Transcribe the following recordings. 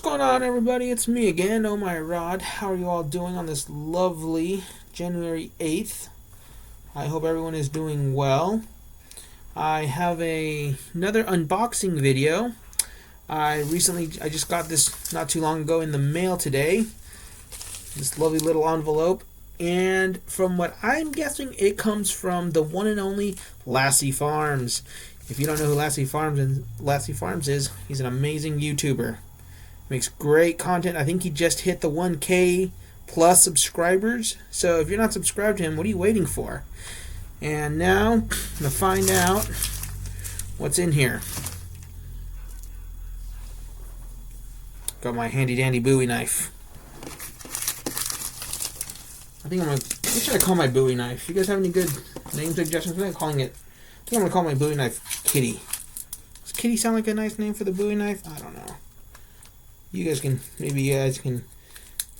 going on, everybody? It's me again, Oh My Rod. How are you all doing on this lovely January 8th? I hope everyone is doing well. I have another unboxing video. I just got this not too long ago in the mail today. This lovely little envelope. And from what I'm guessing, it comes from the one and only LassieFarms. If you don't know who LassieFarms is, he's an amazing YouTuber. Makes great content. I think he just hit the 1K plus subscribers. So if you're not subscribed to him, what are you waiting for? And now, I'm going to find out what's in here. Got my handy dandy Bowie knife. What should I call my Bowie knife? You guys have any good name suggestions? I'm going to call my Bowie knife Kitty. Does Kitty sound like a nice name for the Bowie knife? I don't know. Maybe you guys can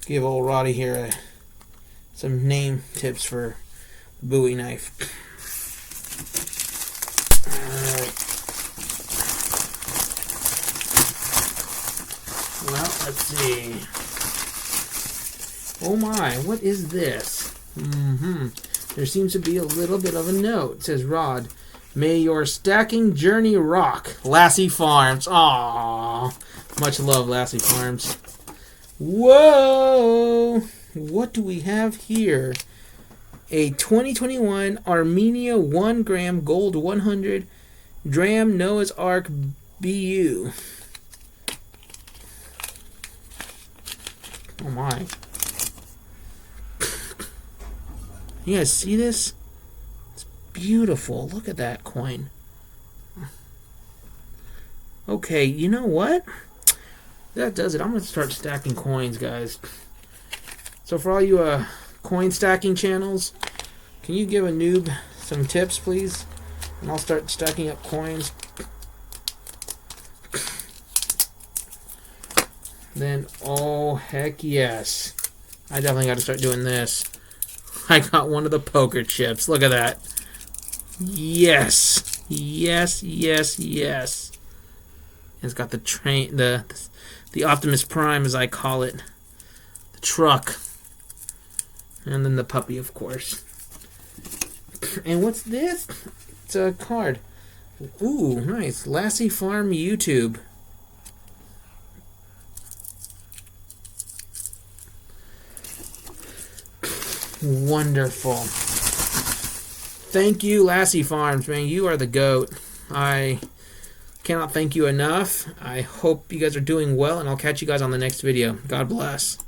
give old Roddy here some name tips for Bowie knife. Alright. Well, let's see. Oh my, what is this? There seems to be a little bit of a note. It says, Rod, may your stacking journey rock. LassieFarms. Aww. Much love, LassieFarms. Whoa! What do we have here? A 2021 Armenia 1 gram gold 100 dram Noah's Ark BU. Oh my. You guys see this? It's beautiful. Look at that coin. Okay, you know what? That does it. I'm going to start stacking coins, guys. So for all you coin stacking channels, can you give a noob some tips, please? And I'll start stacking up coins. Then, oh, heck yes. I definitely got to start doing this. I got one of the poker chips. Look at that. Yes. Yes, yes, yes. It's got the train, the Optimus Prime, as I call it. The truck. And then the puppy, of course. And what's this? It's a card. Ooh, nice. LassieFarm YouTube. Wonderful. Thank you, LassieFarms, man. You are the GOAT. I cannot thank you enough. I hope you guys are doing well, and I'll catch you guys on the next video. God bless.